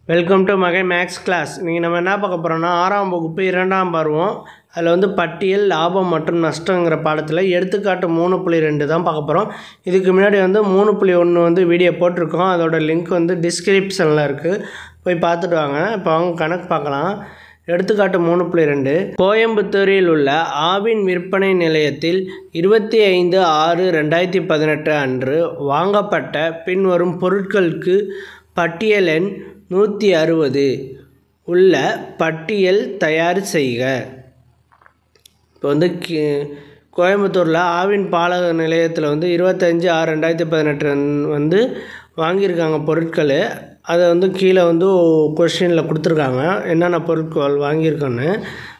Welcome to மகை maths class. நீங்கள் நம்ம என்ன பார்க்க போகிறோம்னா 6ஆம் வகுப்பு 2ஆம் பருவம் அதில் வந்து பட்டியல் லாபம் மற்றும் நஷ்டங்கிற பாடத்தில் எடுத்துக்காட்டு 3.2 தான் பார்க்க போகிறோம். இதுக்கு முன்னாடி வந்து 3.1 வந்து வீடியோ போட்டிருக்கோம். அதோட லிங்க் வந்து டிஸ்கிரிப்ஷனில் இருக்குது, போய் பார்த்துட்டு வாங்க. இப்போ அவங்க கணக்கு பார்க்கலாம். எடுத்துக்காட்டு 3.2 கோயம்புத்தூரில் உள்ள ஆவின் விற்பனை நிலையத்தில் 25/6/2018 அன்று வாங்கப்பட்ட பின்வரும் பொருட்களுக்கு பட்டியல் எண் 160 உள்ள பட்டியல் தயார் செய்க. இப்போ வந்து கோயம்புத்தூரில் ஆவின் பாலக நிலையத்தில் வந்து 25/6/2018 வந்து வாங்கியிருக்காங்க பொருட்கள். அதை வந்து கீழே வந்து கொஸ்டினில் கொடுத்துருக்காங்க, என்னென்ன பொருட்கள் வாங்கியிருக்கோன்னு,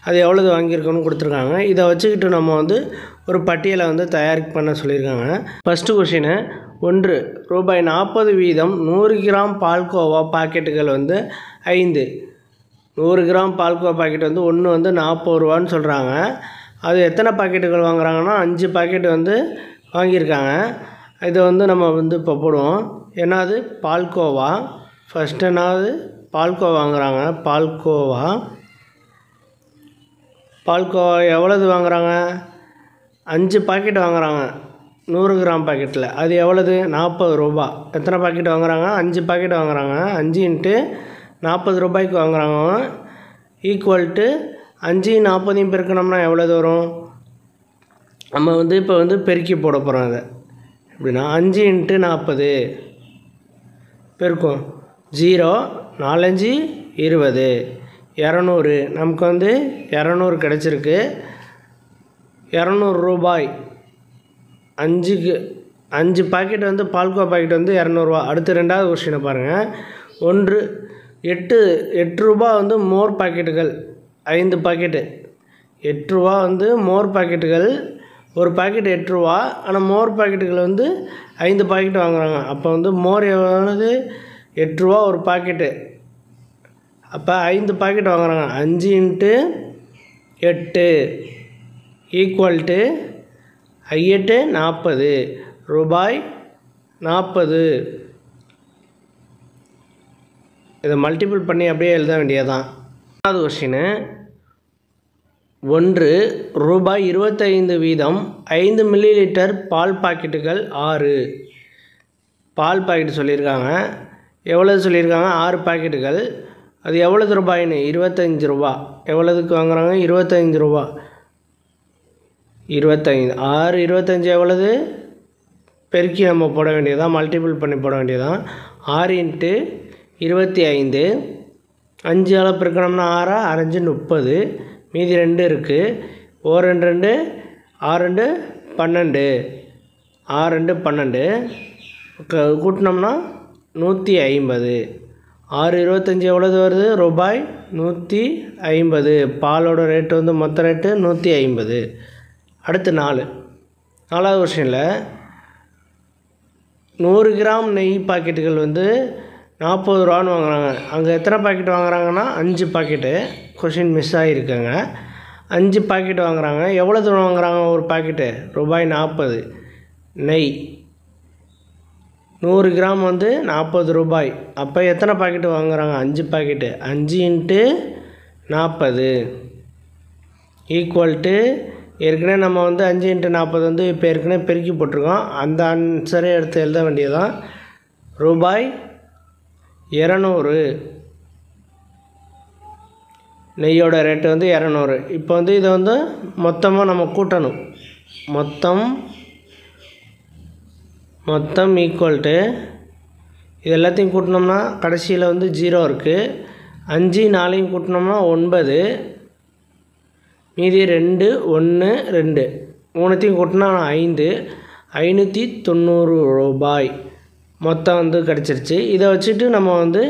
அது எவ்வளவு வாங்கியிருக்கோன்னு கொடுத்துருக்காங்க. இதை வச்சுக்கிட்டு நம்ம வந்து ஒரு பட்டியலை வந்து தயார் பண்ண சொல்லியிருக்காங்க. First question 1. ரூபாய் 40 வீதம் 100 கிராம் பால்கோவா பாக்கெட்டுகள் வந்து 5. 100 கிராம் பால்கோவா பாக்கெட் வந்து ஒன்று வந்து 40 ரூபான்னு சொல்கிறாங்க. அது எத்தனை பாக்கெட்டுகள் வாங்குறாங்கன்னா 5 பாக்கெட் வந்து வாங்கியிருக்காங்க. இதை வந்து நம்ம வந்து இப்போ போடுவோம். என்னது பால்கோவா. ஃபஸ்ட்டு என்னது பால்கோவா வாங்குகிறாங்க. பால்கோவா எவ்வளவு வாங்குகிறாங்க? 5 பாக்கெட் வாங்குகிறாங்க 100 கிராம் பாக்கெட்டில். அது எவ்வளவு? 40 ரூபா. எத்தனை பாக்கெட் வாங்குகிறாங்க? 5 பாக்கெட் வாங்குகிறாங்க. 5 × 40 ரூபாய்க்கு வாங்குகிறாங்க. ஈக்குவல் டு 5 40 பெருக்கணும்னா எவ்வளவு வரும்? நம்ம வந்து இப்போ வந்து பெருக்கி போட போகிறோம். அதை எப்படின்னா 5 × 40 பெருக்கும் 0 4 5 20 200. நமக்கு வந்து 200 கிடச்சிருக்கு. 200 ரூபாய். 5 பாக்கெட் வந்து பால்கோவா பாக்கெட் வந்து 200 ரூபா. அடுத்து ரெண்டாவது கொஸ்டினை பாருங்கள். 8 ரூபா வந்து மோர் பாக்கெட்டுகள் 5 பாக்கெட்டு. 8 ரூபா வந்து மோர் பாக்கெட்டுகள். ஒரு பாக்கெட் 8 ரூபா. ஆனால் மோர் பாக்கெட்டுகள் வந்து 5 பாக்கெட் வாங்குகிறாங்க. அப்போ வந்து மோர் எவ்வளவு? 8 ரூபா ஒரு பாக்கெட்டு. அப்போ 5 பாக்கெட் வாங்குகிறாங்க. 5 × 8 ஈக்குவல் டு 8 40 ரூபாய் 40. இதை மல்டிபிள் பண்ணி அப்படியே எழுத வேண்டியதுதான். ரெண்டாவது கொஸ்டின் 1. ரூபாய் 25 வீதம் 5 மில்லிலிட்டர் பால் பாக்கெட்டுகள் 6. பால் பாக்கெட் சொல்லியிருக்காங்க. எவ்வளவு சொல்லியிருக்காங்க? 6 பாக்கெட்டுகள். அது எவ்வளவு ரூபாயின்னு? 25 ரூபா. எவ்வளவுக்கு வாங்குகிறாங்க? 25 ரூபா. 25 6 25 எவ்வளவு? பெருக்கி நம்ம போட வேண்டியதான், மல்டிபிள் பண்ணி போட வேண்டியதான். 6 × 25 5 பெருக்கணும்னா 6 6 30. மீதி 2 இருக்குது. 2 2 6 2 12. 6 2 12 கூட்டினோம்னா 150. 6 25 எவ்வளவு வருது? ரூபாய் 150. பாலோட ரேட்டு வந்து மொத்த ரேட்டு 150. அடுத்து 4வது கொஸ்டினில் 100 கிராம் நெய் பாக்கெட்டுகள் வந்து 40 ரூபான்னு வாங்குகிறாங்க. அங்கே எத்தனை பாக்கெட் வாங்குகிறாங்கன்னா 5 பாக்கெட்டு. கொஸ்டின் மிஸ் ஆகியிருக்காங்க. 5 பாக்கெட் வாங்குகிறாங்க. எவ்வளோ தூரம் வாங்குகிறாங்க ஒரு பாக்கெட்டு? ரூபாய் 40. நெய் 100 கிராம் வந்து 40 ரூபாய். அப்போ எத்தனை பாக்கெட்டு வாங்குகிறாங்க? 5 பாக்கெட்டு. 5 × 40 ஈக்குவல் டு ஏற்கனவே நம்ம வந்து 5 × 40 வந்து இப்போ ஏற்கனவே பெருக்கி போட்டிருக்கோம். அந்த ஆன்சரை எடுத்து எழுத வேண்டியதுதான். ரூபாய் 200. நெய்யோட ரேட்டு வந்து 200. இப்போ வந்து இதை வந்து மொத்தமாக நம்ம கூட்டணும். மொத்தம் ஈக்குவல் டு இது எல்லாத்தையும் கூட்டினோம்னா கடைசியில் வந்து 0 இருக்குது. 5 4 கூட்டினோம்னா 9. மீதி 2 1 2 மூணுத்தையும் கூட்டினா 5 590 ரூபாய் மொத்தம் வந்து கிடச்சிருச்சு. இதை வச்சுட்டு நம்ம வந்து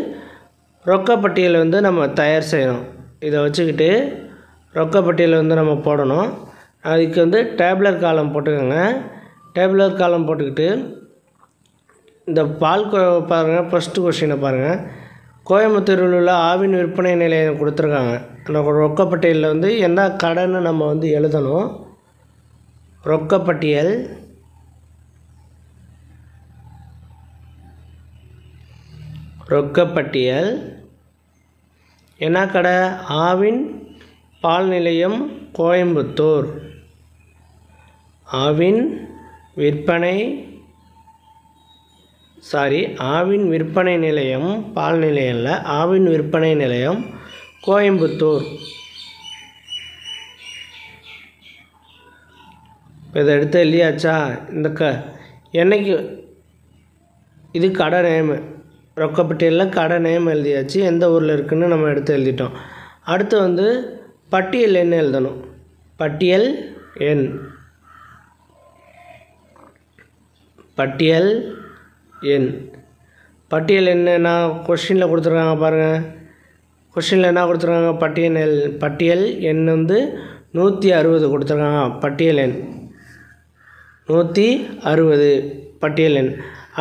ரொக்கப்பட்டியலை வந்து நம்ம தயார் செய்யணும். இதை வச்சுக்கிட்டு ரொக்கப்பட்டியலை வந்து நம்ம போடணும். அதுக்கு வந்து டேபுலர் காலம் போட்டுக்கோங்க. டேபுலர் காலம் போட்டுக்கிட்டு இந்த பால்கோவா பாருங்கள். ஃபஸ்ட்டு கொஸ்டினை பாருங்கள். கோயம்புத்தூரில் உள்ள ஆவின் விற்பனை நிலையம் கொடுத்துருக்காங்க. அந்த ரொக்கப்பட்டியலில் வந்து என்ன கடைன்னு நம்ம வந்து எழுதணும். ரொக்கப்பட்டியல் ரொக்கப்பட்டியல் என்ன கடை? ஆவின் பால் நிலையம் கோயம்புத்தூர். ஆவின் விற்பனை நிலையம், பால் நிலையம் இல்லை, ஆவின் விற்பனை நிலையம் கோயம்புத்தூர். இதை எடுத்து எழுதியாச்சா? இந்த என்னைக்கு இது கடை நேமு, ரொக்கப்பட்டியலில் கடை நேம் எழுதியாச்சு, எந்த ஊரில் இருக்குதுன்னு நம்ம எடுத்து எழுதிட்டோம். அடுத்து வந்து பட்டியல் எண் எழுதணும். பட்டியல் எண் என்ன கொஸ்டினில் கொடுத்துருக்காங்க பாருங்கள். கொஸ்டினில் என்ன கொடுத்துருக்காங்க? பட்டியல் எண் வந்து 160 கொடுத்துருக்காங்க. பட்டியல் எண் 160 பட்டியல் எண்.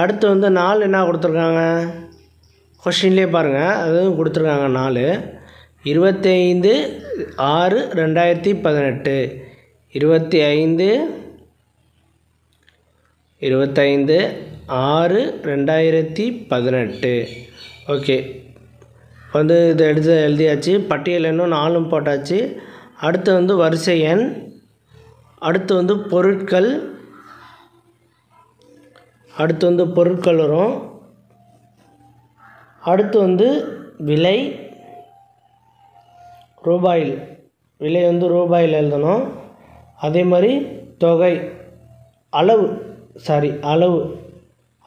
அடுத்து வந்து நாள் என்ன கொடுத்துருக்காங்க? கொஸ்டின்லேயே பாருங்கள், அதுவும் கொடுத்துருக்காங்க. நாள் 25/6/2018. 25/6/2018. ஓகே, வந்து இதை எழுதியாச்சு. பட்டியல் எண்ணும் நாளும் போட்டாச்சு. அடுத்து வந்து வரிசை எண், அடுத்து வந்து பொருட்கள், வரும். அடுத்து வந்து விலை, விலை வந்து ரூபாயில் எழுதணும். அதே மாதிரி தொகை,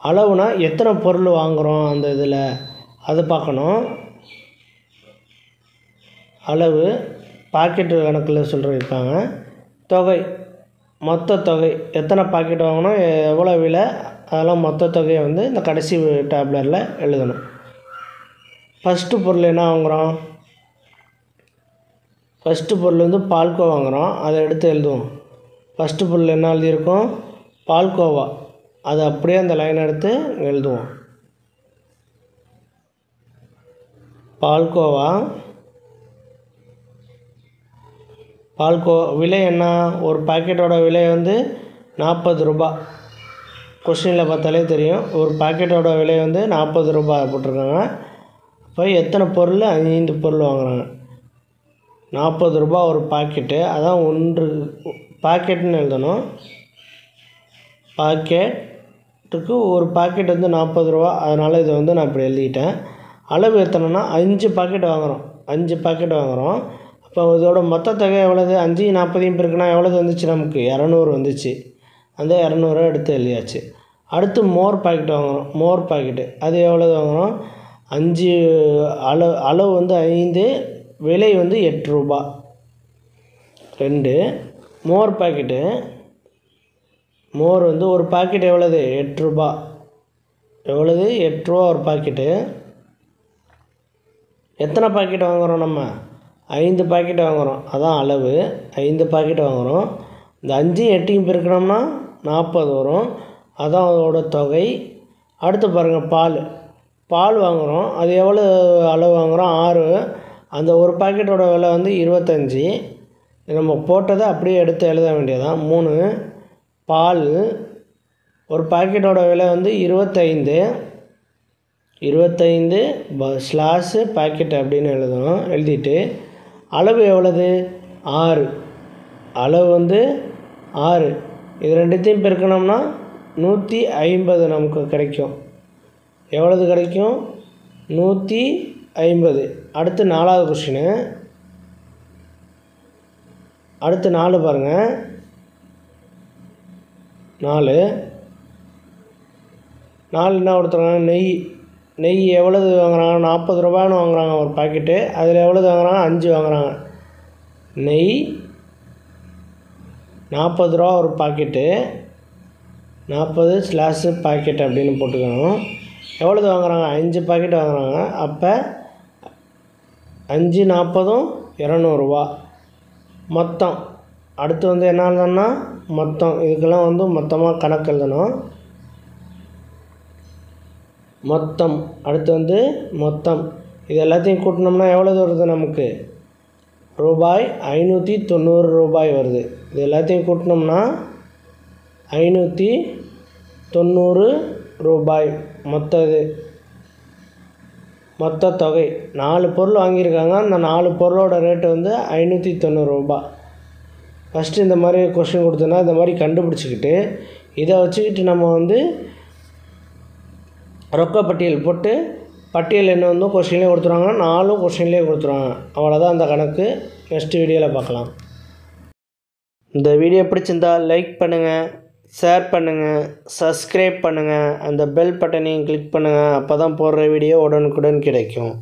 அளவுனா எத்தனை பொருள் வாங்குகிறோம் அந்த இதில், அது பார்க்கணும். அளவு பாக்கெட்டு கணக்கில் சொல்லியிருக்காங்க. தொகை, மொத்த தொகை, எத்தனை பாக்கெட் வாங்கணும், எவ்வளோ விலை, அதெல்லாம் மொத்த தொகையை வந்து இந்த கடைசி டேப்லரில் எழுதணும். ஃபஸ்ட்டு பொருள் என்ன வாங்குகிறோம்? ஃபஸ்ட்டு பொருள் வந்து பால்கோவா வாங்குகிறோம், அதை எடுத்து எழுதுவோம். ஃபஸ்ட்டு பொருள் என்ன எழுதியிருக்கோம்? பால்கோவா. அது அப்படியே அந்த லைன் எடுத்து எழுதுவோம். பால்கோவா விலை என்ன? ஒரு பாக்கெட்டோட விலை வந்து 40 ரூபா. கொஸ்டினில் பார்த்தாலே தெரியும், ஒரு பாக்கெட்டோட விலை வந்து 40 ரூபா போட்டிருக்காங்க. இப்போ எத்தனை பொருள்? 5 பொருள் வாங்குகிறாங்க. 40 ரூபா ஒரு பாக்கெட்டு, அதான் 1 பாக்கெட்டுன்னு எழுதணும். பாக்கெட்டுக்கு ஒரு பாக்கெட் வந்து 40 ரூபா, அதனால் இதை வந்து நான் இப்படி எழுதிட்டேன். அளவு எத்தனைன்னா 5 பாக்கெட் வாங்குகிறோம். 5 பாக்கெட் வாங்குகிறோம். அப்போ இதோட மொத்த தொகை எவ்வளவு? 5 40 இருக்குன்னா எவ்வளவு வந்துச்சு? நமக்கு 200 வந்துச்சு. அந்த 200 எடுத்து எழுதியாச்சு. அடுத்து மோர் பாக்கெட் வாங்குகிறோம். மோர் பாக்கெட்டு அது எவ்வளவு வாங்குகிறோம்? 5 அளவு வந்து 5, விலை வந்து 8 ரூபா. 2 மோர் பாக்கெட்டு, மோர் வந்து ஒரு பாக்கெட் எவ்வளவு? 8 ரூபா. 8 ரூபா ஒரு பாக்கெட்டு. எத்தனை பாக்கெட் வாங்குகிறோம் நம்ம? 5 பாக்கெட் வாங்குகிறோம், அதான் அளவு. 5 பாக்கெட் வாங்குகிறோம். இந்த 5 8 பெருக்கணும்னா 40 வரும், அதான் அதோட தொகை. அடுத்து பாருங்கள், பால் வாங்குகிறோம். அது எவ்வளோ அளவு வாங்குகிறோம்? 6. அந்த ஒரு பாக்கெட்டோட விலை வந்து 25. நம்ம போட்டதை அப்படியே எடுத்து எழுத வேண்டியதான். 3 பால், ஒரு பாக்கெட்டோட விலை வந்து 25. 25 பாக்கெட் அப்படின்னு எழுதணும். எழுதிட்டு அளவு எவ்வளவு? 6. அளவு வந்து 6. இது ரெண்டுத்தையும் பெருக்கணும்னா 150 நமக்கு கிடைக்கும். எவ்வளவு கிடைக்கும்? 150. அடுத்து 4வது கொஸ்டின். அடுத்து 4 பாருங்கள். 4 என்ன கொடுத்துருக்காங்க? நெய் எவ்வளவு வாங்குறாங்க? 40 ரூபான்னு வாங்குறாங்க ஒரு பாக்கெட்டு. அதில் எவ்வளவு வாங்குறாங்க? 5 வாங்குறாங்க. நெய் 40 ரூபா ஒரு பாக்கெட்டு. 40 பாக்கெட் அப்படின்னு போட்டுக்கணும். எவ்வளவு வாங்குறாங்க? 5 பாக்கெட் வாங்குறாங்க. அப்போ 5 40 200 ரூபா மொத்தம். அடுத்து வந்து என்ன எழுதணும்னா மொத்தம். இதுக்கெல்லாம் வந்து மொத்தமாக கணக்கு எழுதணும். மொத்தம். அடுத்து வந்து மொத்தம். இது எல்லாத்தையும் கூட்டினோம்னா எவ்வளவு வருது நமக்கு? ரூபாய் 590 ரூபாய் வருது. இது எல்லாத்தையும் கூட்டினோம்னா 590 ரூபாய் மொத்தம். இது மொத்த தொகை 4 பொருள் வாங்கியிருக்காங்க. அந்த 4 பொருளோட ரேட்டு வந்து 590 ரூபாய். ஃபஸ்ட்டு இந்த மாதிரி கொஸ்டின் கொடுத்தோன்னா இந்த மாதிரி கண்டுபிடிச்சிக்கிட்டு இதை வச்சுக்கிட்டு நம்ம வந்து ரொக்கப்பட்டியல் போட்டு பட்டியல் என்ன வந்து கொஸ்டின்லேயே கொடுத்துருவாங்க, 4 கொஸ்டின்லேயே கொடுத்துருவாங்க. அவ்வளோதான் அந்த கணக்கு. நெக்ஸ்ட் வீடியோவில் பார்க்கலாம். இந்த வீடியோ பிடிச்சிருந்தா லைக் பண்ணுங்கள், ஷேர் பண்ணுங்கள், சப்ஸ்கிரைப் பண்ணுங்கள், அந்த பெல் பட்டனையும் கிளிக் பண்ணுங்கள். அப்போ தான் போடுற வீடியோ உடனுக்குடன் கிடைக்கும்.